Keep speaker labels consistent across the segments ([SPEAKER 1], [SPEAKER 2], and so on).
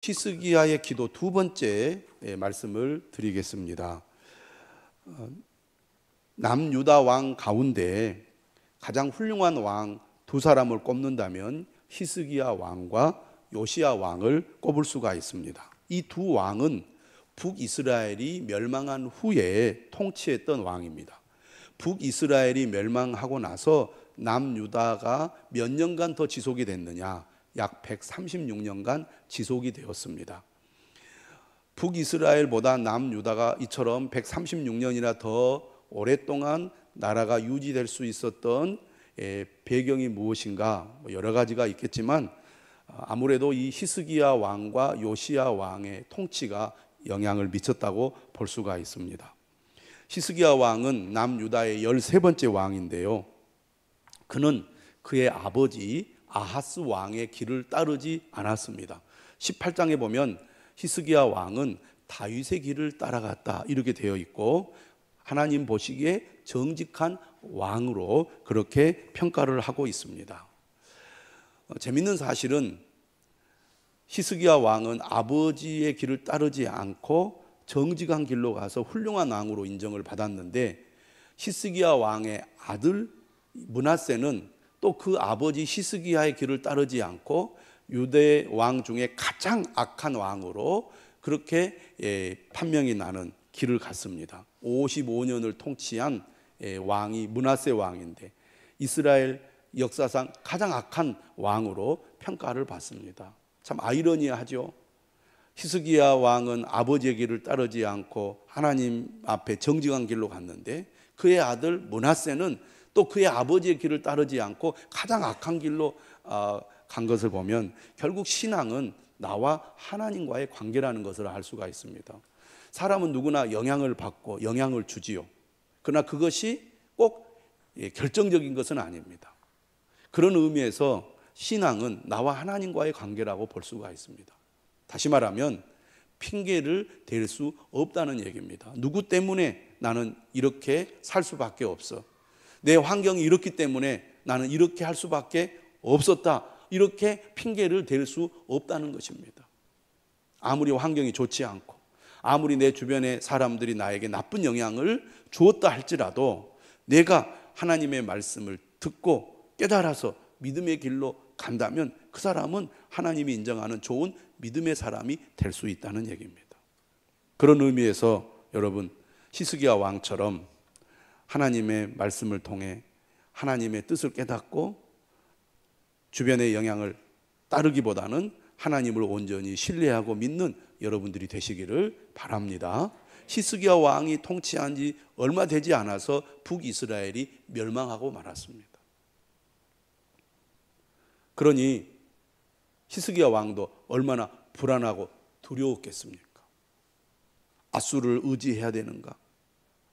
[SPEAKER 1] 히스기야의 기도 두 번째 말씀을 드리겠습니다. 남유다 왕 가운데 가장 훌륭한 왕 두 사람을 꼽는다면 히스기야 왕과 요시야 왕을 꼽을 수가 있습니다. 이 두 왕은 북이스라엘이 멸망한 후에 통치했던 왕입니다. 북이스라엘이 멸망하고 나서 남유다가 몇 년간 더 지속이 됐느냐? 약 136년간 지속이 되었습니다. 북이스라엘보다 남유다가 이처럼 136년이나 더 오랫동안 나라가 유지될 수 있었던 배경이 무엇인가? 여러 가지가 있겠지만 아무래도 이 히스기야 왕과 요시야 왕의 통치가 영향을 미쳤다고 볼 수가 있습니다. 히스기야 왕은 남유다의 13번째 왕인데요. 그는 그의 아버지 아하스 왕의 길을 따르지 않았습니다. 18장에 보면 히스기야 왕은 다윗의 길을 따라갔다 이렇게 되어 있고, 하나님 보시기에 정직한 왕으로 그렇게 평가를 하고 있습니다. 재밌는 사실은 히스기야 왕은 아버지의 길을 따르지 않고 정직한 길로 가서 훌륭한 왕으로 인정을 받았는데, 히스기야 왕의 아들 므낫세는 또 그 아버지 히스기야의 길을 따르지 않고 유대 왕 중에 가장 악한 왕으로 그렇게 판명이 나는 길을 갔습니다. 55년을 통치한 왕이 므낫세 왕인데 이스라엘 역사상 가장 악한 왕으로 평가를 받습니다. 참 아이러니하죠. 히스기야 왕은 아버지의 길을 따르지 않고 하나님 앞에 정직한 길로 갔는데, 그의 아들 므낫세는 또 그의 아버지의 길을 따르지 않고 가장 악한 길로 간 것을 보면 결국 신앙은 나와 하나님과의 관계라는 것을 알 수가 있습니다. 사람은 누구나 영향을 받고 영향을 주지요. 그러나 그것이 꼭 결정적인 것은 아닙니다. 그런 의미에서 신앙은 나와 하나님과의 관계라고 볼 수가 있습니다. 다시 말하면 핑계를 댈 수 없다는 얘기입니다. 누구 때문에 나는 이렇게 살 수밖에 없어, 내 환경이 이렇기 때문에 나는 이렇게 할 수밖에 없었다, 이렇게 핑계를 댈 수 없다는 것입니다. 아무리 환경이 좋지 않고 아무리 내 주변의 사람들이 나에게 나쁜 영향을 주었다 할지라도 내가 하나님의 말씀을 듣고 깨달아서 믿음의 길로 간다면 그 사람은 하나님이 인정하는 좋은 믿음의 사람이 될 수 있다는 얘기입니다. 그런 의미에서 여러분, 히스기야 왕처럼 하나님의 말씀을 통해 하나님의 뜻을 깨닫고 주변의 영향을 따르기보다는 하나님을 온전히 신뢰하고 믿는 여러분들이 되시기를 바랍니다. 히스기야 왕이 통치한 지 얼마 되지 않아서 북이스라엘이 멸망하고 말았습니다. 그러니 히스기야 왕도 얼마나 불안하고 두려웠겠습니까? 아수르를 의지해야 되는가?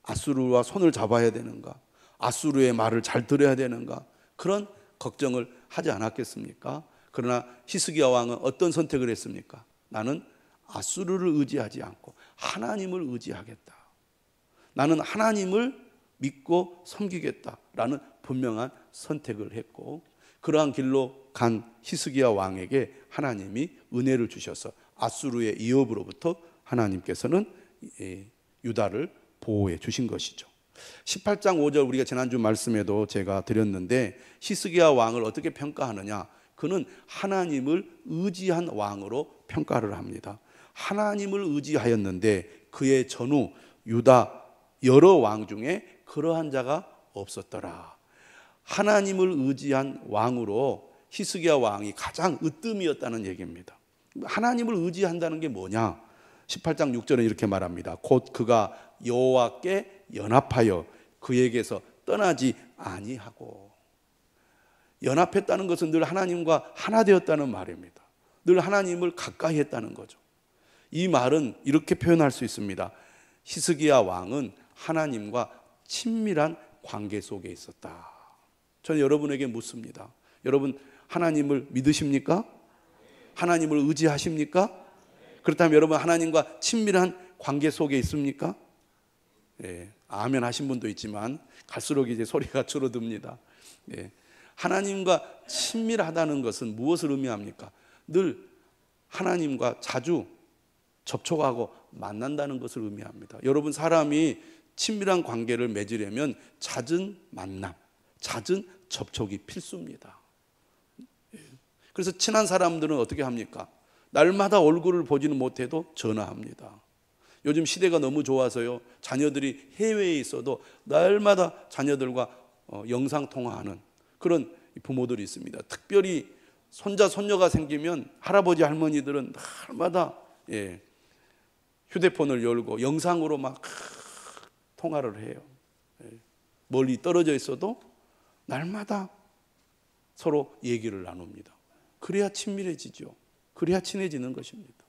[SPEAKER 1] 아수르와 손을 잡아야 되는가? 아수르의 말을 잘 들어야 되는가? 그런 걱정을 하지 않았겠습니까? 그러나 히스기야 왕은 어떤 선택을 했습니까? 나는 아수르를 의지하지 않고 하나님을 의지하겠다. 나는 하나님을 믿고 섬기겠다라는 분명한 선택을 했고, 그러한 길로 간 히스기야 왕에게 하나님이 은혜를 주셔서 아수르의 위협으로부터 하나님께서는 유다를 보호해 주신 것이죠. 18장 5절 우리가 지난주 말씀에도 제가 드렸는데, 히스기야 왕을 어떻게 평가하느냐? 그는 하나님을 의지한 왕으로 평가를 합니다. 하나님을 의지하였는데 그의 전후 유다 여러 왕 중에 그러한 자가 없었더라. 하나님을 의지한 왕으로 히스기야 왕이 가장 으뜸이었다는 얘기입니다. 하나님을 의지한다는 게 뭐냐? 18장 6절은 이렇게 말합니다. 곧 그가 여호와께 연합하여 그에게서 떠나지 아니하고. 연합했다는 것은 늘 하나님과 하나 되었다는 말입니다. 늘 하나님을 가까이 했다는 거죠. 이 말은 이렇게 표현할 수 있습니다. 히스기야 왕은 하나님과 친밀한 관계 속에 있었다. 저는 여러분에게 묻습니다. 여러분 하나님을 믿으십니까? 하나님을 의지하십니까? 그렇다면 여러분 하나님과 친밀한 관계 속에 있습니까? 예, 아멘 하신 분도 있지만 갈수록 이제 소리가 줄어듭니다. 예, 하나님과 친밀하다는 것은 무엇을 의미합니까? 늘 하나님과 자주 접촉하고 만난다는 것을 의미합니다. 여러분, 사람이 친밀한 관계를 맺으려면 잦은 만남, 잦은 접촉이 필수입니다. 그래서 친한 사람들은 어떻게 합니까? 날마다 얼굴을 보지는 못해도 전화합니다. 요즘 시대가 너무 좋아서요, 자녀들이 해외에 있어도 날마다 자녀들과 영상통화하는 그런 부모들이 있습니다. 특별히 손자, 손녀가 생기면 할아버지, 할머니들은 날마다 휴대폰을 열고 영상으로 막 통화를 해요. 멀리 떨어져 있어도 날마다 서로 얘기를 나눕니다. 그래야 친밀해지죠. 그래야 친해지는 것입니다.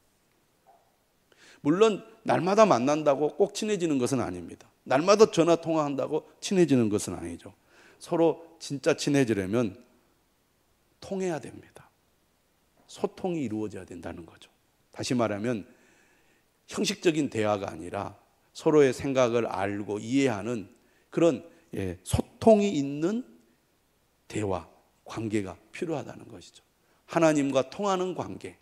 [SPEAKER 1] 물론 날마다 만난다고 꼭 친해지는 것은 아닙니다. 날마다 전화 통화한다고 친해지는 것은 아니죠. 서로 진짜 친해지려면 통해야 됩니다. 소통이 이루어져야 된다는 거죠. 다시 말하면 형식적인 대화가 아니라 서로의 생각을 알고 이해하는 그런 소통이 있는 대화, 관계가 필요하다는 것이죠. 하나님과 통하는 관계,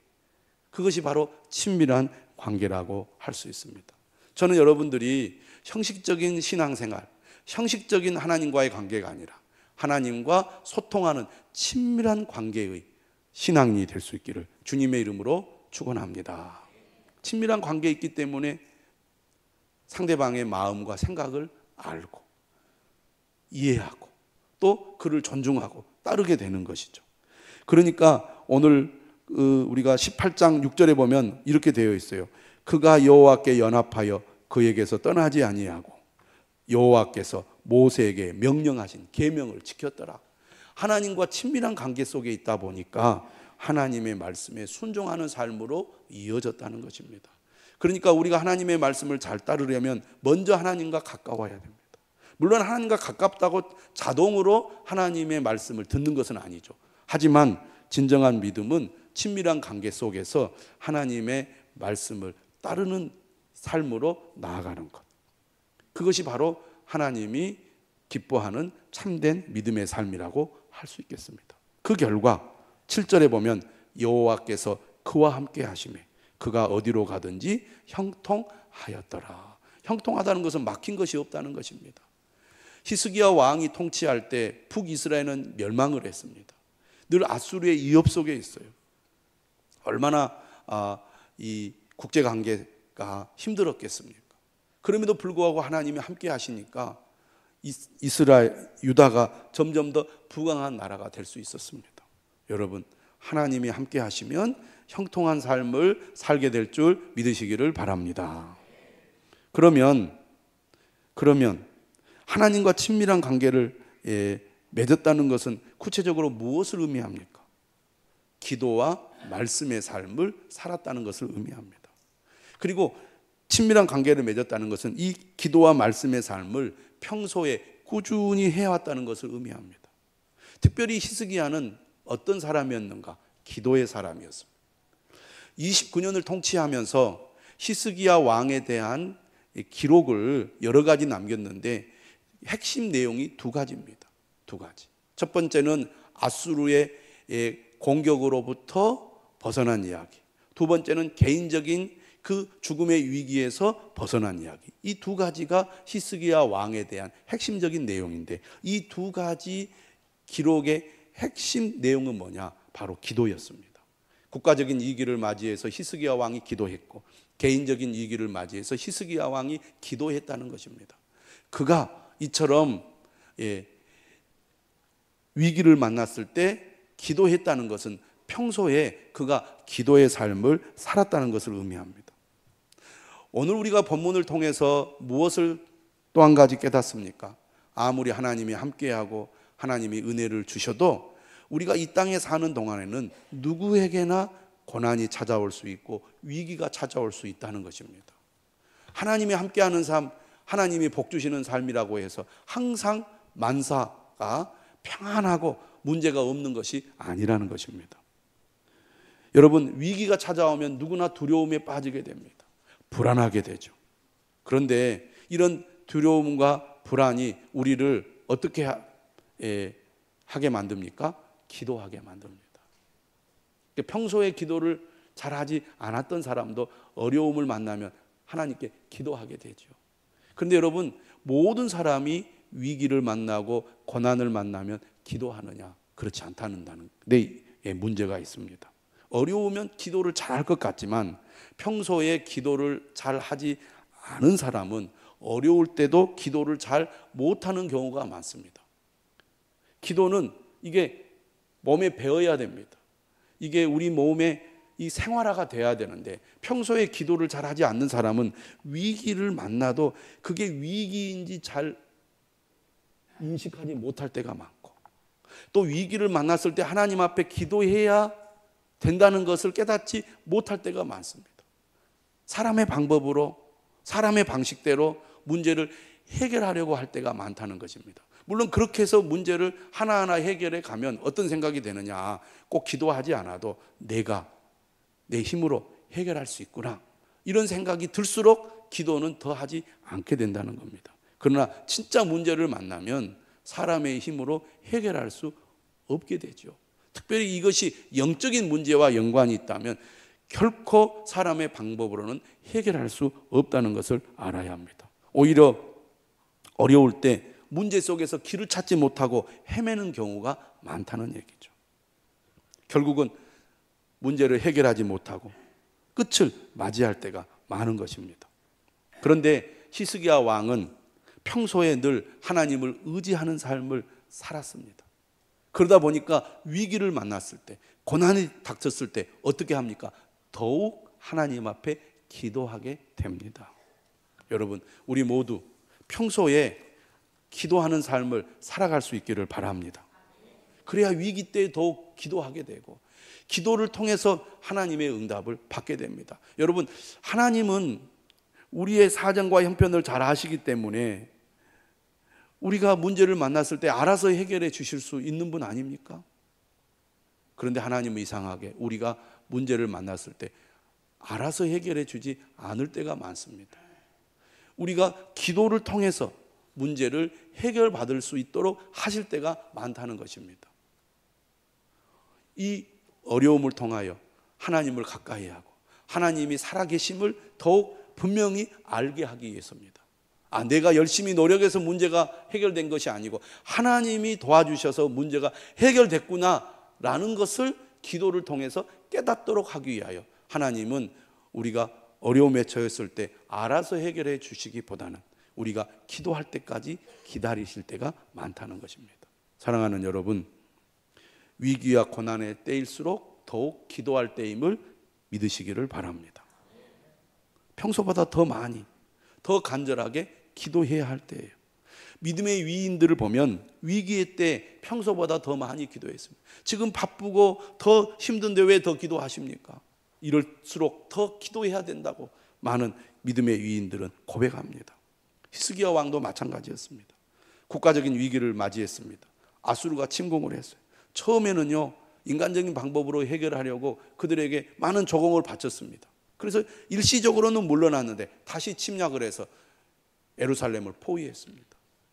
[SPEAKER 1] 그것이 바로 친밀한 관계라고 할 수 있습니다. 저는 여러분들이 형식적인 신앙생활, 형식적인 하나님과의 관계가 아니라 하나님과 소통하는 친밀한 관계의 신앙인이 될 수 있기를 주님의 이름으로 축원합니다. 친밀한 관계에 있기 때문에 상대방의 마음과 생각을 알고 이해하고 또 그를 존중하고 따르게 되는 것이죠. 그러니까 오늘 우리가 18장 6절에 보면 이렇게 되어 있어요. 그가 여호와께 연합하여 그에게서 떠나지 아니하고 여호와께서 모세에게 명령하신 계명을 지켰더라. 하나님과 친밀한 관계 속에 있다 보니까 하나님의 말씀에 순종하는 삶으로 이어졌다는 것입니다. 그러니까 우리가 하나님의 말씀을 잘 따르려면 먼저 하나님과 가까워야 됩니다. 물론 하나님과 가깝다고 자동으로 하나님의 말씀을 듣는 것은 아니죠. 하지만 진정한 믿음은 친밀한 관계 속에서 하나님의 말씀을 따르는 삶으로 나아가는 것. 그것이 바로 하나님이 기뻐하는 참된 믿음의 삶이라고 할 수 있겠습니다. 그 결과 7절에 보면 여호와께서 그와 함께 하시매 그가 어디로 가든지 형통하였더라. 형통하다는 것은 막힌 것이 없다는 것입니다. 히스기야 왕이 통치할 때 북이스라엘은 멸망을 했습니다. 늘 아수르의 위협 속에 있어요. 얼마나 이 국제관계가 힘들었겠습니까? 그럼에도 불구하고 하나님이 함께 하시니까 이스라엘, 유다가 점점 더 부강한 나라가 될 수 있었습니다. 여러분, 하나님이 함께 하시면 형통한 삶을 살게 될 줄 믿으시기를 바랍니다. 그러면 하나님과 친밀한 관계를 맺었다는 것은 구체적으로 무엇을 의미합니까? 기도와 말씀의 삶을 살았다는 것을 의미합니다. 그리고 친밀한 관계를 맺었다는 것은 이 기도와 말씀의 삶을 평소에 꾸준히 해왔다는 것을 의미합니다. 특별히 히스기야는 어떤 사람이었는가? 기도의 사람이었습니다. 29년을 통치하면서 히스기야 왕에 대한 기록을 여러 가지 남겼는데 핵심 내용이 두 가지입니다. 두 가지. 첫 번째는 아수르의 공격으로부터 벗어난 이야기. 두 번째는 개인적인 그 죽음의 위기에서 벗어난 이야기. 이 두 가지가 히스기야 왕에 대한 핵심적인 내용인데 이 두 가지 기록의 핵심 내용은 뭐냐? 바로 기도였습니다. 국가적인 위기를 맞이해서 히스기야 왕이 기도했고 개인적인 위기를 맞이해서 히스기야 왕이 기도했다는 것입니다. 그가 이처럼 위기를 만났을 때 기도했다는 것은 평소에 그가 기도의 삶을 살았다는 것을 의미합니다. 오늘 우리가 본문을 통해서 무엇을 또 한 가지 깨닫습니까? 아무리 하나님이 함께하고 하나님이 은혜를 주셔도 우리가 이 땅에 사는 동안에는 누구에게나 고난이 찾아올 수 있고 위기가 찾아올 수 있다는 것입니다. 하나님이 함께하는 삶, 하나님이 복 주시는 삶이라고 해서 항상 만사가 평안하고 문제가 없는 것이 아니라는 것입니다. 여러분, 위기가 찾아오면 누구나 두려움에 빠지게 됩니다. 불안하게 되죠. 그런데 이런 두려움과 불안이 우리를 어떻게 하게 만듭니까? 기도하게 만듭니다. 평소에 기도를 잘하지 않았던 사람도 어려움을 만나면 하나님께 기도하게 되죠. 그런데 여러분, 모든 사람이 위기를 만나고 고난을 만나면 기도하느냐? 그렇지 않다는 데 문제가 있습니다. 어려우면 기도를 잘할 것 같지만 평소에 기도를 잘 하지 않은 사람은 어려울 때도 기도를 잘 못하는 경우가 많습니다. 기도는 이게 몸에 배어야 됩니다. 이게 우리 몸에 이 생활화가 돼야 되는데 평소에 기도를 잘 하지 않는 사람은 위기를 만나도 그게 위기인지 잘 인식하지 못할 때가 많고, 또 위기를 만났을 때 하나님 앞에 기도해야 된다는 것을 깨닫지 못할 때가 많습니다. 사람의 방법으로, 사람의 방식대로 문제를 해결하려고 할 때가 많다는 것입니다. 물론 그렇게 해서 문제를 하나하나 해결해 가면 어떤 생각이 되느냐, 꼭 기도하지 않아도 내가 내 힘으로 해결할 수 있구나, 이런 생각이 들수록 기도는 더 하지 않게 된다는 겁니다. 그러나 진짜 문제를 만나면 사람의 힘으로 해결할 수 없게 되죠. 특별히 이것이 영적인 문제와 연관이 있다면 결코 사람의 방법으로는 해결할 수 없다는 것을 알아야 합니다. 오히려 어려울 때 문제 속에서 길을 찾지 못하고 헤매는 경우가 많다는 얘기죠. 결국은 문제를 해결하지 못하고 끝을 맞이할 때가 많은 것입니다. 그런데 히스기야 왕은 평소에 늘 하나님을 의지하는 삶을 살았습니다. 그러다 보니까 위기를 만났을 때, 고난이 닥쳤을 때 어떻게 합니까? 더욱 하나님 앞에 기도하게 됩니다. 여러분, 우리 모두 평소에 기도하는 삶을 살아갈 수 있기를 바랍니다. 그래야 위기 때 더욱 기도하게 되고 기도를 통해서 하나님의 응답을 받게 됩니다. 여러분, 하나님은 우리의 사정과 형편을 잘 아시기 때문에 우리가 문제를 만났을 때 알아서 해결해 주실 수 있는 분 아닙니까? 그런데 하나님은 이상하게 우리가 문제를 만났을 때 알아서 해결해 주지 않을 때가 많습니다. 우리가 기도를 통해서 문제를 해결받을 수 있도록 하실 때가 많다는 것입니다. 이 어려움을 통하여 하나님을 가까이 하고 하나님이 살아계심을 더욱 분명히 알게 하기 위해서입니다. 내가 열심히 노력해서 문제가 해결된 것이 아니고 하나님이 도와주셔서 문제가 해결됐구나라는 것을 기도를 통해서 깨닫도록 하기 위하여 하나님은 우리가 어려움에 처했을 때 알아서 해결해 주시기보다는 우리가 기도할 때까지 기다리실 때가 많다는 것입니다. 사랑하는 여러분, 위기와 고난의 때일수록 더욱 기도할 때임을 믿으시기를 바랍니다. 평소보다 더 많이, 더 간절하게 기도해야 할 때예요. 믿음의 위인들을 보면 위기의 때 평소보다 더 많이 기도했습니다. 지금 바쁘고 더 힘든데 왜 더 기도하십니까? 이럴수록 더 기도해야 된다고 많은 믿음의 위인들은 고백합니다. 히스기야 왕도 마찬가지였습니다. 국가적인 위기를 맞이했습니다. 아수르가 침공을 했어요. 처음에는요, 인간적인 방법으로 해결하려고 그들에게 많은 조공을 바쳤습니다. 그래서 일시적으로는 물러났는데 다시 침략을 해서 예루살렘을 포위했습니다.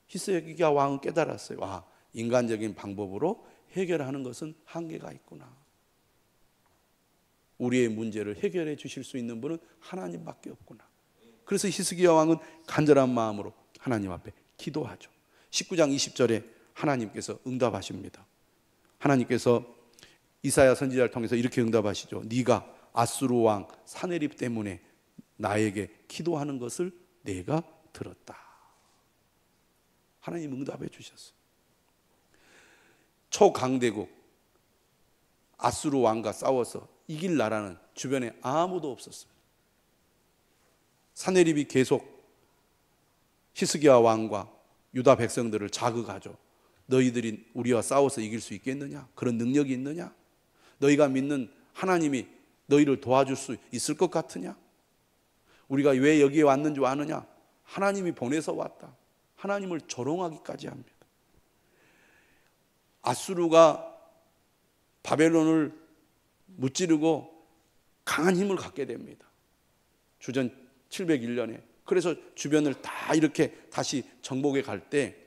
[SPEAKER 1] 히스기야 왕은 깨달았어요. 인간적인 방법으로 해결하는 것은 한계가 있구나. 우리의 문제를 해결해 주실 수 있는 분은 하나님밖에 없구나. 그래서 히스기야 왕은 간절한 마음으로 하나님 앞에 기도하죠. 19장 20절에 하나님께서 응답하십니다. 하나님께서 이사야 선지자를 통해서 이렇게 응답하시죠. 네가 아수르 왕 사네립 때문에 나에게 기도하는 것을 내가 들었다. 하나님 응답해 주셨어요. 초강대국 아수르 왕과 싸워서 이길 나라는 주변에 아무도 없었습니다. 사네립이 계속 히스기야 왕과 유다 백성들을 자극하죠. 너희들이 우리와 싸워서 이길 수 있겠느냐? 그런 능력이 있느냐? 너희가 믿는 하나님이 너희를 도와줄 수 있을 것 같으냐? 우리가 왜 여기에 왔는 줄 아느냐? 하나님이 보내서 왔다. 하나님을 조롱하기까지 합니다. 아수르가 바벨론을 무찌르고 강한 힘을 갖게 됩니다. 주전 701년에. 그래서 주변을 다 이렇게 다시 정복해 갈 때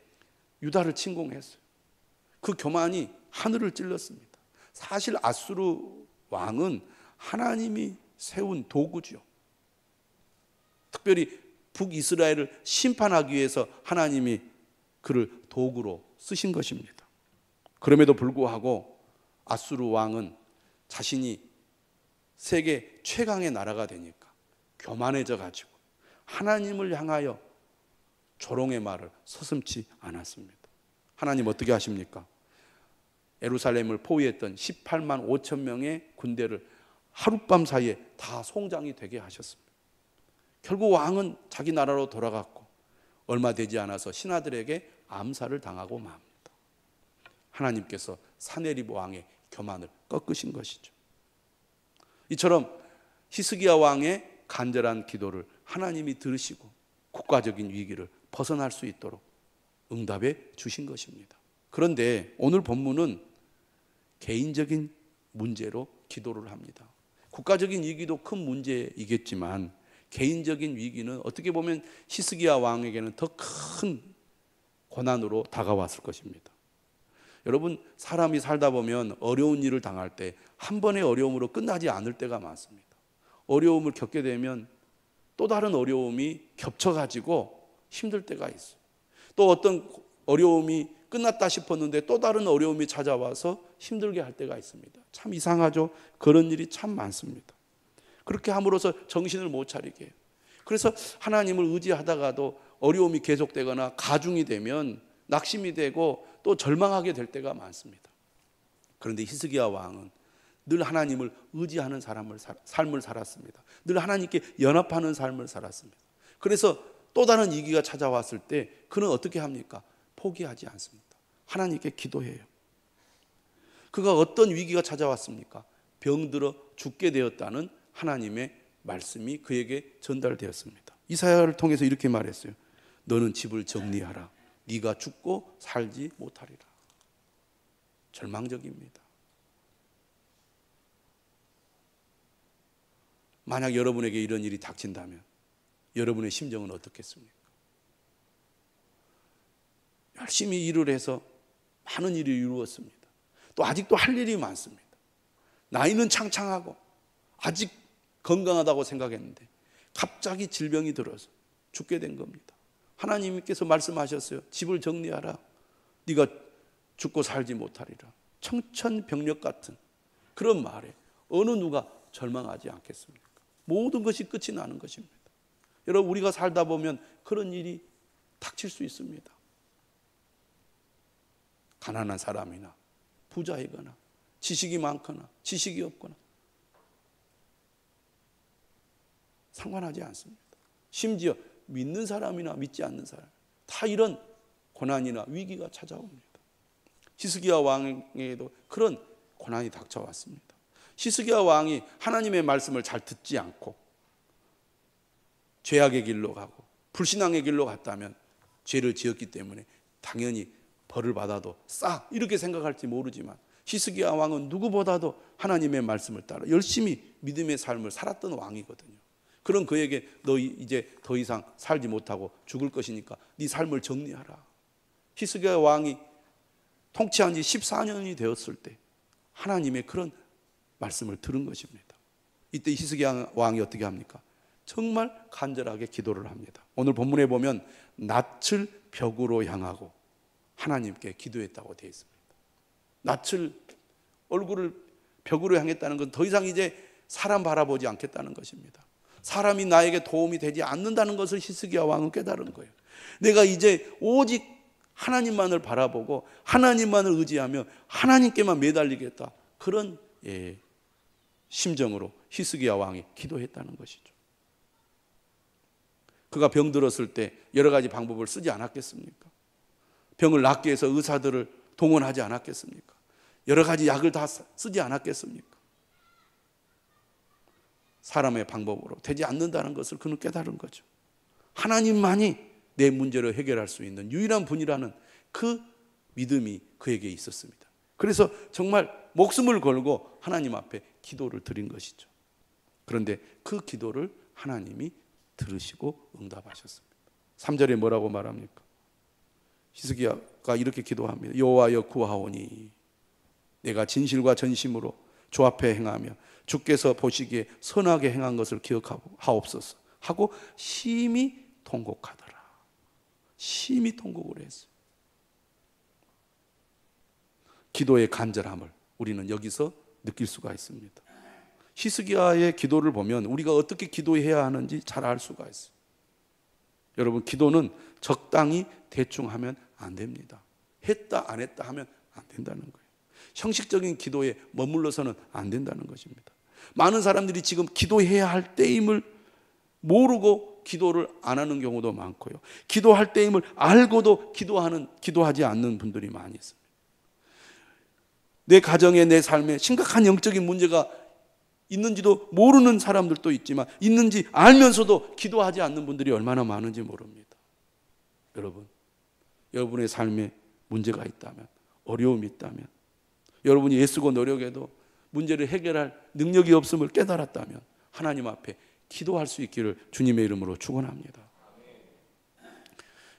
[SPEAKER 1] 유다를 침공했어요. 그 교만이 하늘을 찔렀습니다. 사실 아수르 왕은 하나님이 세운 도구죠. 특별히 북이스라엘을 심판하기 위해서 하나님이 그를 도구로 쓰신 것입니다. 그럼에도 불구하고 아수르 왕은 자신이 세계 최강의 나라가 되니까 교만해져 가지고 하나님을 향하여 조롱의 말을 서슴지 않았습니다. 하나님 어떻게 하십니까? 예루살렘을 포위했던 18만 5천 명의 군대를 하룻밤 사이에 다 송장이 되게 하셨습니다. 결국 왕은 자기 나라로 돌아갔고 얼마 되지 않아서 신하들에게 암살을 당하고 맙니다. 하나님께서 사네립 왕의 교만을 꺾으신 것이죠. 이처럼 히스기야 왕의 간절한 기도를 하나님이 들으시고 국가적인 위기를 벗어날 수 있도록 응답해 주신 것입니다. 그런데 오늘 본문은 개인적인 문제로 기도를 합니다. 국가적인 위기도 큰 문제이겠지만 개인적인 위기는 어떻게 보면 히스기야 왕에게는 더 큰 고난으로 다가왔을 것입니다. 여러분, 사람이 살다 보면 어려운 일을 당할 때 한 번의 어려움으로 끝나지 않을 때가 많습니다. 어려움을 겪게 되면 또 다른 어려움이 겹쳐가지고 힘들 때가 있어요. 또 어떤 어려움이 끝났다 싶었는데 또 다른 어려움이 찾아와서 힘들게 할 때가 있습니다. 참 이상하죠? 그런 일이 참 많습니다. 그렇게 함으로써 정신을 못 차리게 해요. 그래서 하나님을 의지하다가도 어려움이 계속되거나 가중이 되면 낙심이 되고 또 절망하게 될 때가 많습니다. 그런데 히스기야 왕은 늘 하나님을 의지하는 삶을 살았습니다. 늘 하나님께 연합하는 삶을 살았습니다. 그래서 또 다른 위기가 찾아왔을 때 그는 어떻게 합니까? 포기하지 않습니다. 하나님께 기도해요. 그가 어떤 위기가 찾아왔습니까? 병들어 죽게 되었다는 하나님의 말씀이 그에게 전달되었습니다. 이사야를 통해서 이렇게 말했어요. 너는 집을 정리하라. 네가 죽고 살지 못하리라. 절망적입니다. 만약 여러분에게 이런 일이 닥친다면 여러분의 심정은 어떻겠습니까? 열심히 일을 해서 많은 일을 이루었습니다. 또 아직도 할 일이 많습니다. 나이는 창창하고 아직 건강하다고 생각했는데 갑자기 질병이 들어서 죽게 된 겁니다. 하나님께서 말씀하셨어요. 집을 정리하라. 네가 죽고 살지 못하리라. 청천벽력 같은 그런 말에 어느 누가 절망하지 않겠습니까? 모든 것이 끝이 나는 것입니다. 여러분, 우리가 살다 보면 그런 일이 닥칠 수 있습니다. 가난한 사람이나 부자이거나 지식이 많거나 지식이 없거나 상관하지 않습니다. 심지어 믿는 사람이나 믿지 않는 사람 다 이런 고난이나 위기가 찾아옵니다. 히스기야 왕에게도 그런 고난이 닥쳐왔습니다. 히스기야 왕이 하나님의 말씀을 잘 듣지 않고 죄악의 길로 가고 불신앙의 길로 갔다면 죄를 지었기 때문에 당연히 벌을 받아도 싹 이렇게 생각할지 모르지만 히스기야 왕은 누구보다도 하나님의 말씀을 따라 열심히 믿음의 삶을 살았던 왕이거든요. 그런 그에게 너 이제 더 이상 살지 못하고 죽을 것이니까 네 삶을 정리하라. 히스기야 왕이 통치한 지 14년이 되었을 때 하나님의 그런 말씀을 들은 것입니다. 이때 히스기야 왕이 어떻게 합니까? 정말 간절하게 기도를 합니다. 오늘 본문에 보면 낯을 벽으로 향하고 하나님께 기도했다고 되어 있습니다. 낯을 얼굴을 벽으로 향했다는 건 더 이상 이제 사람 바라보지 않겠다는 것입니다. 사람이 나에게 도움이 되지 않는다는 것을 히스기야 왕은 깨달은 거예요. 내가 이제 오직 하나님만을 바라보고 하나님만을 의지하며 하나님께만 매달리겠다. 그런 심정으로 히스기야 왕이 기도했다는 것이죠. 그가 병들었을 때 여러 가지 방법을 쓰지 않았겠습니까? 병을 낫기 위해서 의사들을 동원하지 않았겠습니까? 여러 가지 약을 다 쓰지 않았겠습니까? 사람의 방법으로 되지 않는다는 것을 그는 깨달은 거죠. 하나님만이 내 문제를 해결할 수 있는 유일한 분이라는 그 믿음이 그에게 있었습니다. 그래서 정말 목숨을 걸고 하나님 앞에 기도를 드린 것이죠. 그런데 그 기도를 하나님이 들으시고 응답하셨습니다. 3절에 뭐라고 말합니까? 히스기야가 이렇게 기도합니다. 여호와여 구하오니 내가 진실과 전심으로 주 앞에 행하며 주께서 보시기에 선하게 행한 것을 기억하옵소서 하고 심히 통곡하더라. 심히 통곡을 했어요. 기도의 간절함을 우리는 여기서 느낄 수가 있습니다. 히스기야의 기도를 보면 우리가 어떻게 기도해야 하는지 잘 알 수가 있어요. 여러분, 기도는 적당히 대충 하면 안 됩니다. 했다 안 했다 하면 안 된다는 거예요. 형식적인 기도에 머물러서는 안 된다는 것입니다. 많은 사람들이 지금 기도해야 할 때임을 모르고 기도를 안 하는 경우도 많고요. 기도할 때임을 알고도 기도하지 않는 분들이 많이 있습니다. 내 가정에, 내 삶에 심각한 영적인 문제가 있는지도 모르는 사람들도 있지만 있는지 알면서도 기도하지 않는 분들이 얼마나 많은지 모릅니다. 여러분, 여러분의 삶에 문제가 있다면, 어려움이 있다면, 여러분이 애쓰고 노력해도 문제를 해결할 능력이 없음을 깨달았다면 하나님 앞에 기도할 수 있기를 주님의 이름으로 축원합니다.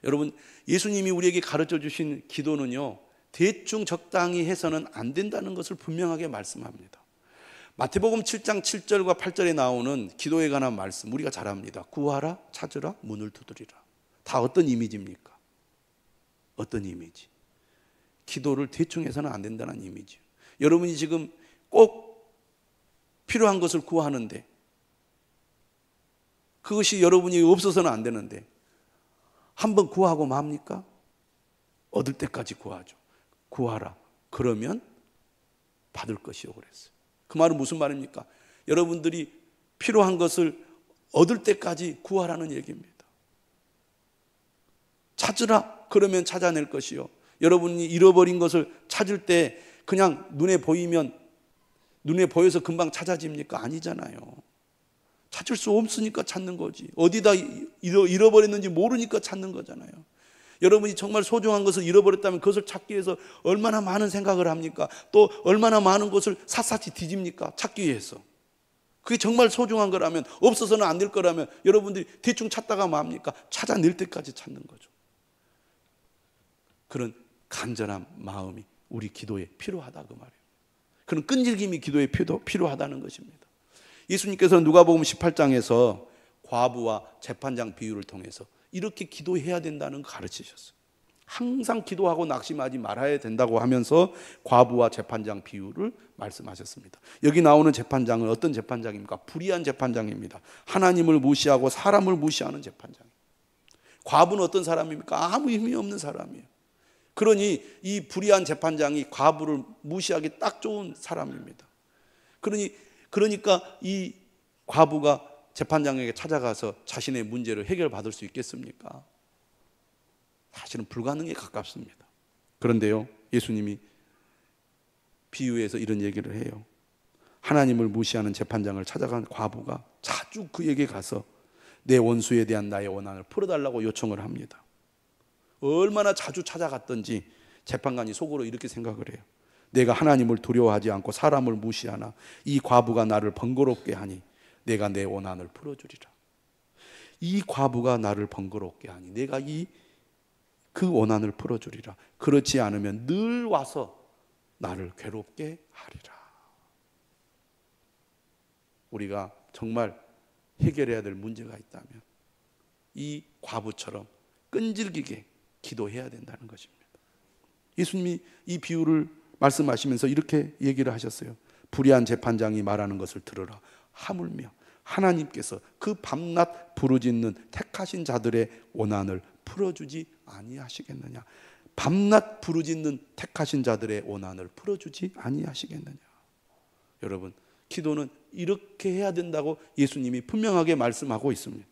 [SPEAKER 1] 여러분, 예수님이 우리에게 가르쳐 주신 기도는요, 대충 적당히 해서는 안 된다는 것을 분명하게 말씀합니다. 마태복음 7장 7절과 8절에 나오는 기도에 관한 말씀 우리가 잘 압니다. 구하라, 찾으라, 문을 두드리라. 다 어떤 이미지입니까? 어떤 이미지? 기도를 대충 해서는 안 된다는 이미지. 여러분이 지금 꼭 필요한 것을 구하는데 그것이 여러분이 없어서는 안 되는데 한번 구하고 맙니까? 얻을 때까지 구하죠. 구하라. 그러면 받을 것이요 그랬어요. 그 말은 무슨 말입니까? 여러분들이 필요한 것을 얻을 때까지 구하라는 얘기입니다. 찾으라. 그러면 찾아낼 것이요. 여러분이 잃어버린 것을 찾을 때 그냥 눈에 보여서 금방 찾아집니까? 아니잖아요. 찾을 수 없으니까 찾는 거지. 어디다 잃어버렸는지 모르니까 찾는 거잖아요. 여러분이 정말 소중한 것을 잃어버렸다면 그것을 찾기 위해서 얼마나 많은 생각을 합니까? 또 얼마나 많은 것을 샅샅이 뒤집니까? 찾기 위해서. 그게 정말 소중한 거라면, 없어서는 안 될 거라면 여러분들이 대충 찾다가 뭡니까? 찾아낼 때까지 찾는 거죠. 그런 간절한 마음이 우리 기도에 필요하다 그 말이에요. 그런 끈질김이 기도에 필요하다는 것입니다. 예수님께서 누가복음 18장에서 과부와 재판장 비유를 통해서 이렇게 기도해야 된다는 거 가르치셨어요. 항상 기도하고 낙심하지 말아야 된다고 하면서 과부와 재판장 비유를 말씀하셨습니다. 여기 나오는 재판장은 어떤 재판장입니까? 불의한 재판장입니다. 하나님을 무시하고 사람을 무시하는 재판장이에요. 과부는 어떤 사람입니까? 아무 힘이 없는 사람이에요. 그러니 이 불의한 재판장이 과부를 무시하기 딱 좋은 사람입니다. 그러니까 이 과부가 재판장에게 찾아가서 자신의 문제를 해결받을 수 있겠습니까? 사실은 불가능에 가깝습니다. 그런데요, 예수님이 비유에서 이런 얘기를 해요. 하나님을 무시하는 재판장을 찾아간 과부가 자주 그에게 가서 내 원수에 대한 나의 원한을 풀어달라고 요청을 합니다. 얼마나 자주 찾아갔던지 재판관이 속으로 이렇게 생각을 해요. 내가 하나님을 두려워하지 않고 사람을 무시하나 이 과부가 나를 번거롭게 하니 내가 내 원한을 풀어주리라. 이 과부가 나를 번거롭게 하니 내가 그 원한을 풀어주리라. 그렇지 않으면 늘 와서 나를 괴롭게 하리라. 우리가 정말 해결해야 될 문제가 있다면 이 과부처럼 끈질기게 기도해야 된다는 것입니다. 예수님이 이 비유를 말씀하시면서 이렇게 얘기를 하셨어요. 불의한 재판장이 말하는 것을 들으라. 하물며 하나님께서 그 밤낮 부르짖는 택하신 자들의 원한을 풀어주지 아니하시겠느냐. 밤낮 부르짖는 택하신 자들의 원한을 풀어주지 아니하시겠느냐. 여러분, 기도는 이렇게 해야 된다고 예수님이 분명하게 말씀하고 있습니다.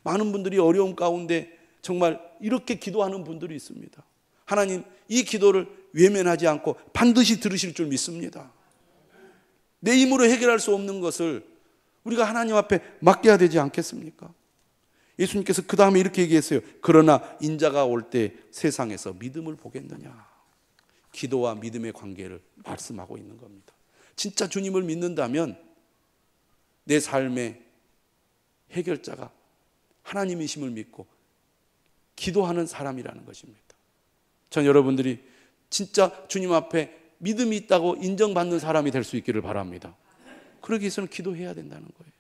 [SPEAKER 1] 많은 분들이 어려움 가운데 정말 이렇게 기도하는 분들이 있습니다. 하나님, 이 기도를 외면하지 않고 반드시 들으실 줄 믿습니다. 내 힘으로 해결할 수 없는 것을 우리가 하나님 앞에 맡겨야 되지 않겠습니까? 예수님께서 그 다음에 이렇게 얘기했어요. 그러나 인자가 올 때 세상에서 믿음을 보겠느냐. 기도와 믿음의 관계를 말씀하고 있는 겁니다. 진짜 주님을 믿는다면 내 삶의 해결자가 하나님이심을 믿고 기도하는 사람이라는 것입니다. 전 여러분들이 진짜 주님 앞에 믿음이 있다고 인정받는 사람이 될 수 있기를 바랍니다. 그러기 위해서는 기도해야 된다는 거예요.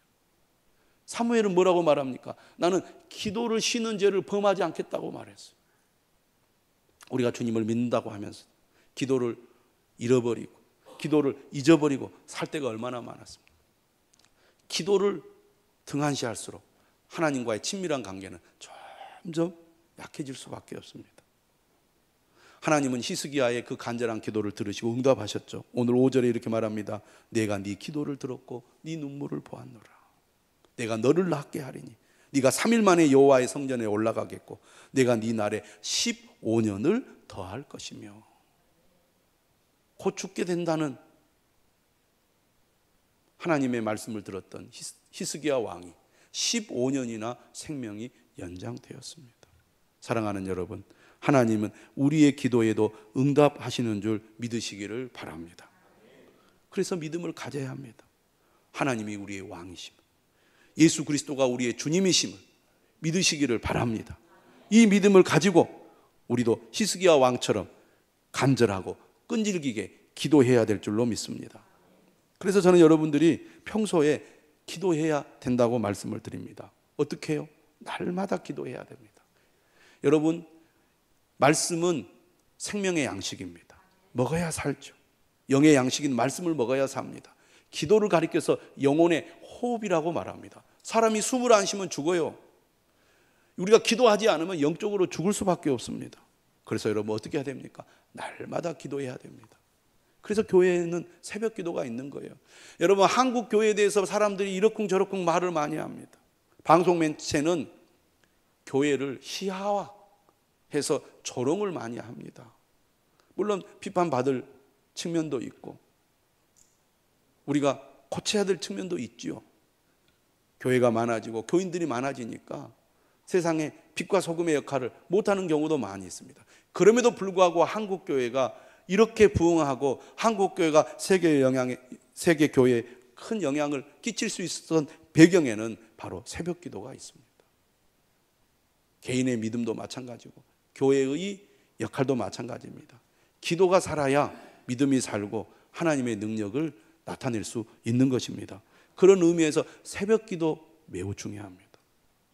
[SPEAKER 1] 사무엘은 뭐라고 말합니까? 나는 기도를 쉬는 죄를 범하지 않겠다고 말했어요. 우리가 주님을 믿는다고 하면서 기도를 잃어버리고 기도를 잊어버리고 살 때가 얼마나 많았습니까? 기도를 등한시할수록 하나님과의 친밀한 관계는 점점 약해질 수밖에 없습니다. 하나님은 히스기야의 그 간절한 기도를 들으시고 응답하셨죠. 오늘 5절에 이렇게 말합니다. 내가 네 기도를 들었고 네 눈물을 보았노라. 내가 너를 낫게 하리니 네가 3일 만에 여호와의 성전에 올라가겠고 내가 네 날에 15년을 더할 것이며. 곧 죽게 된다는 하나님의 말씀을 들었던 히스기야 왕이 15년이나 생명이 연장되었습니다. 사랑하는 여러분, 하나님은 우리의 기도에도 응답하시는 줄 믿으시기를 바랍니다. 그래서 믿음을 가져야 합니다. 하나님이 우리의 왕이심을, 예수 그리스도가 우리의 주님이심을 믿으시기를 바랍니다. 이 믿음을 가지고 우리도 히스기야 왕처럼 간절하고 끈질기게 기도해야 될 줄로 믿습니다. 그래서 저는 여러분들이 평소에 기도해야 된다고 말씀을 드립니다. 어떻게 해요? 날마다 기도해야 됩니다. 여러분, 말씀은 생명의 양식입니다. 먹어야 살죠. 영의 양식인 말씀을 먹어야 삽니다. 기도를 가리켜서 영혼의 호흡이라고 말합니다. 사람이 숨을 안 쉬면 죽어요. 우리가 기도하지 않으면 영적으로 죽을 수밖에 없습니다. 그래서 여러분 어떻게 해야 됩니까? 날마다 기도해야 됩니다. 그래서 교회에는 새벽 기도가 있는 거예요. 여러분, 한국 교회에 대해서 사람들이 이러쿵저러쿵 말을 많이 합니다. 방송 매체는 교회를 희화화해서 조롱을 많이 합니다. 물론 비판받을 측면도 있고 우리가 고쳐야 될 측면도 있지요. 교회가 많아지고 교인들이 많아지니까 세상에 빛과 소금의 역할을 못하는 경우도 많이 있습니다. 그럼에도 불구하고 한국 교회가 이렇게 부흥하고 한국 교회가 세계 교회에 큰 영향을 끼칠 수 있었던 배경에는 바로 새벽 기도가 있습니다. 개인의 믿음도 마찬가지고 교회의 역할도 마찬가지입니다. 기도가 살아야 믿음이 살고 하나님의 능력을 나타낼 수 있는 것입니다. 그런 의미에서 새벽 기도 매우 중요합니다.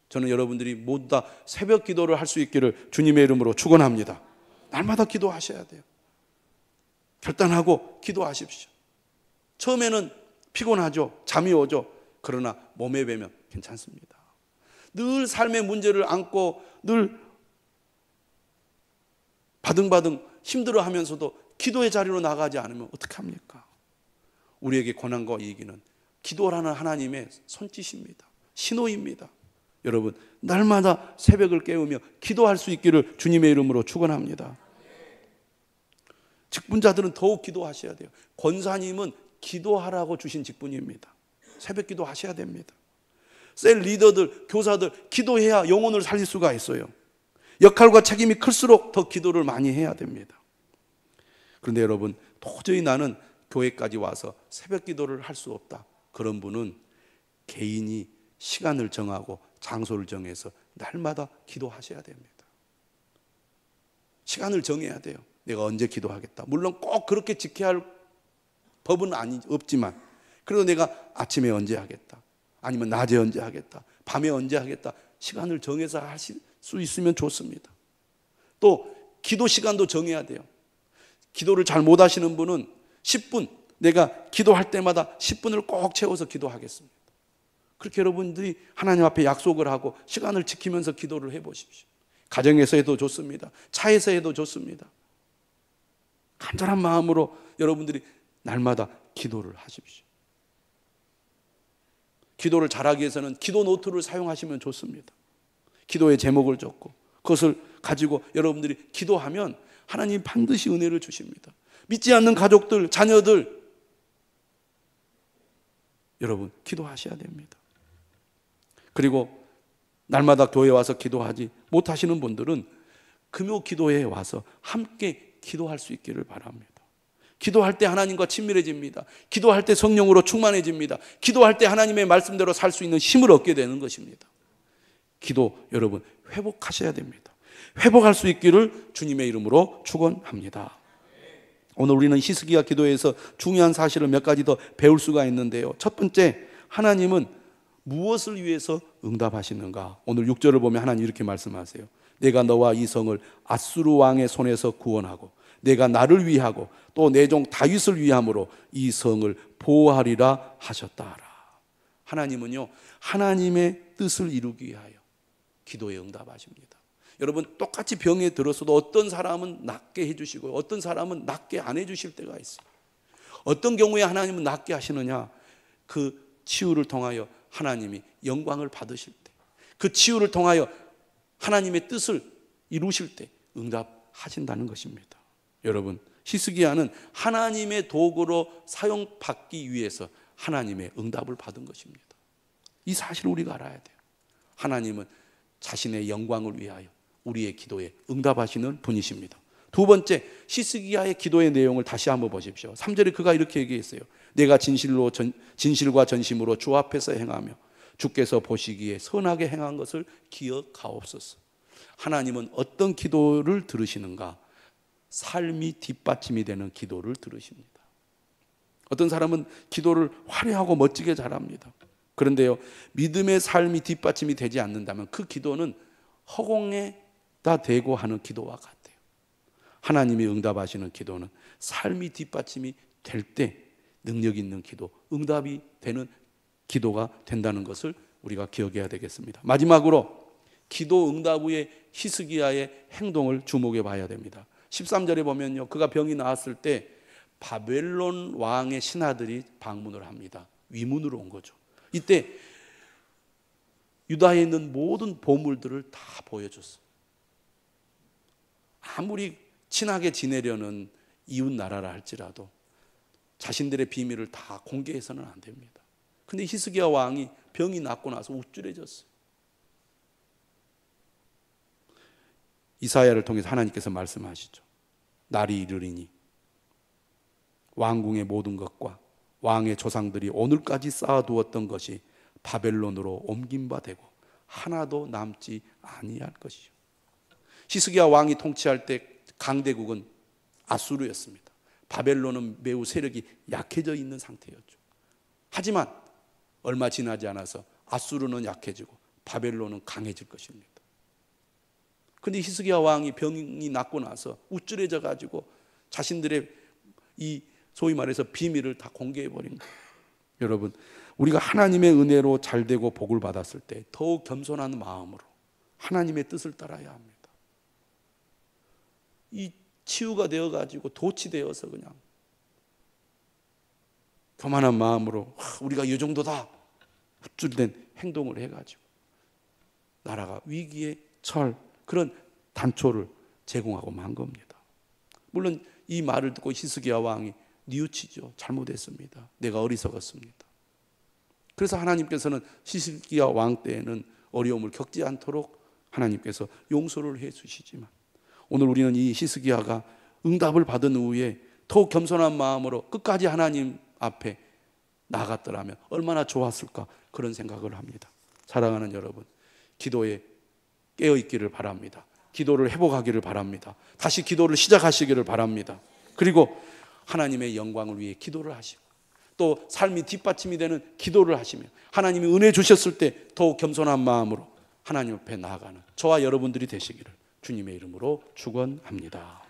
[SPEAKER 1] 저는 여러분들이 모두 다 새벽 기도를 할 수 있기를 주님의 이름으로 축원합니다. 날마다 기도하셔야 돼요. 결단하고 기도하십시오. 처음에는 피곤하죠. 잠이 오죠. 그러나 몸에 배면 괜찮습니다. 늘 삶의 문제를 안고 늘 바등바등 힘들어하면서도 기도의 자리로 나가지 않으면 어떡합니까? 우리에게 고난과 위기는 기도라는 하나님의 손짓입니다. 신호입니다. 여러분, 날마다 새벽을 깨우며 기도할 수 있기를 주님의 이름으로 축원합니다. 직분자들은 더욱 기도하셔야 돼요. 권사님은 기도하라고 주신 직분입니다. 새벽 기도하셔야 됩니다. 셀 리더들, 교사들 기도해야 영혼을 살릴 수가 있어요. 역할과 책임이 클수록 더 기도를 많이 해야 됩니다. 그런데 여러분, 도저히 나는 교회까지 와서 새벽 기도를 할 수 없다. 그런 분은 개인이 시간을 정하고 장소를 정해서 날마다 기도하셔야 됩니다. 시간을 정해야 돼요. 내가 언제 기도하겠다. 물론 꼭 그렇게 지켜야 할 법은 없지만 그래도 내가 아침에 언제 하겠다. 아니면 낮에 언제 하겠다. 밤에 언제 하겠다. 시간을 정해서 하실 수 있으면 좋습니다. 또 기도 시간도 정해야 돼요. 기도를 잘 못하시는 분은 10분, 내가 기도할 때마다 10분을 꼭 채워서 기도하겠습니다. 그렇게 여러분들이 하나님 앞에 약속을 하고 시간을 지키면서 기도를 해보십시오. 가정에서 해도 좋습니다. 차에서 해도 좋습니다. 간절한 마음으로 여러분들이 날마다 기도를 하십시오. 기도를 잘하기 위해서는 기도 노트를 사용하시면 좋습니다. 기도의 제목을 적고 그것을 가지고 여러분들이 기도하면 하나님 반드시 은혜를 주십니다. 믿지 않는 가족들, 자녀들, 여러분 기도하셔야 됩니다. 그리고 날마다 교회에 와서 기도하지 못하시는 분들은 금요 기도회에 와서 함께 기도할 수 있기를 바랍니다. 기도할 때 하나님과 친밀해집니다. 기도할 때 성령으로 충만해집니다. 기도할 때 하나님의 말씀대로 살 수 있는 힘을 얻게 되는 것입니다. 기도 여러분 회복하셔야 됩니다. 회복할 수 있기를 주님의 이름으로 축원합니다. 오늘 우리는 히스기야 기도에서 중요한 사실을 몇 가지 더 배울 수가 있는데요. 첫 번째, 하나님은 무엇을 위해서 응답하시는가? 오늘 6절을 보면 하나님 이렇게 말씀하세요. 내가 너와 이 성을 아수르 왕의 손에서 구원하고 내가 나를 위하고 또 내 종 다윗을 위함으로 이 성을 보호하리라 하셨다라. 하나님은요, 하나님의 뜻을 이루기 위하여 기도에 응답하십니다. 여러분, 똑같이 병에 들었어도 어떤 사람은 낫게 해주시고 어떤 사람은 낫게 안 해주실 때가 있어요. 어떤 경우에 하나님은 낫게 하시느냐? 그 치유를 통하여 하나님이 영광을 받으실 때, 그 치유를 통하여 하나님의 뜻을 이루실 때 응답하신다는 것입니다. 여러분, 히스기야는 하나님의 도구로 사용받기 위해서 하나님의 응답을 받은 것입니다. 이 사실을 우리가 알아야 돼요. 하나님은 자신의 영광을 위하여 우리의 기도에 응답하시는 분이십니다. 두 번째, 히스기야의 기도의 내용을 다시 한번 보십시오. 3절에 그가 이렇게 얘기했어요. 내가 진실과 전심으로 주 앞에서 행하며 주께서 보시기에 선하게 행한 것을 기억하옵소서. 하나님은 어떤 기도를 들으시는가? 삶이 뒷받침이 되는 기도를 들으십니다. 어떤 사람은 기도를 화려하고 멋지게 잘합니다. 그런데요, 믿음의 삶이 뒷받침이 되지 않는다면 그 기도는 허공에다 대고 하는 기도와 같아요. 하나님이 응답하시는 기도는 삶이 뒷받침이 될 때 능력 있는 기도, 응답이 되는 기도가 된다는 것을 우리가 기억해야 되겠습니다. 마지막으로 기도 응답 후에 히스기야의 행동을 주목해 봐야 됩니다. 13절에 보면요, 그가 병이 나았을 때 바벨론 왕의 신하들이 방문을 합니다. 위문으로 온 거죠. 이때 유다에 있는 모든 보물들을 다 보여줬어요. 아무리 친하게 지내려는 이웃 나라라 할지라도 자신들의 비밀을 다 공개해서는 안 됩니다. 근데 히스기야 왕이 병이 낫고 나서 우쭐해졌어요. 이사야를 통해서 하나님께서 말씀하시죠. 날이 이르리니 왕궁의 모든 것과 왕의 조상들이 오늘까지 쌓아두었던 것이 바벨론으로 옮긴 바 되고 하나도 남지 아니할 것이요. 히스기야 왕이 통치할 때 강대국은 아수르였습니다. 바벨론은 매우 세력이 약해져 있는 상태였죠. 하지만 얼마 지나지 않아서 아수르는 약해지고 바벨론은 강해질 것입니다. 그런데 히스기야 왕이 병이 낫고 나서 우쭐해져 가지고 자신들의 이 소위 말해서 비밀을 다 공개해 버린 거예요. 여러분, 우리가 하나님의 은혜로 잘되고 복을 받았을 때 더욱 겸손한 마음으로 하나님의 뜻을 따라야 합니다. 이 치유가 되어 가지고 도취되어서 그냥 교만한 마음으로 우리가 이 정도다 우쭐된 행동을 해가지고 나라가 위기에 처할 그런 단초를 제공하고 만 겁니다. 물론 이 말을 듣고 히스기야 왕이 뉘우치죠. 잘못했습니다. 내가 어리석었습니다. 그래서 하나님께서는 히스기야 왕 때에는 어려움을 겪지 않도록 하나님께서 용서를 해 주시지만 오늘 우리는 이 히스기야가 응답을 받은 후에 더욱 겸손한 마음으로 끝까지 하나님 앞에 나갔더라면 얼마나 좋았을까 그런 생각을 합니다. 사랑하는 여러분, 기도에 깨어있기를 바랍니다. 기도를 회복하기를 바랍니다. 다시 기도를 시작하시기를 바랍니다. 그리고 하나님의 영광을 위해 기도를 하시고 또 삶이 뒷받침이 되는 기도를 하시며 하나님이 은혜 주셨을 때 더욱 겸손한 마음으로 하나님 앞에 나아가는 저와 여러분들이 되시기를 주님의 이름으로 축원합니다.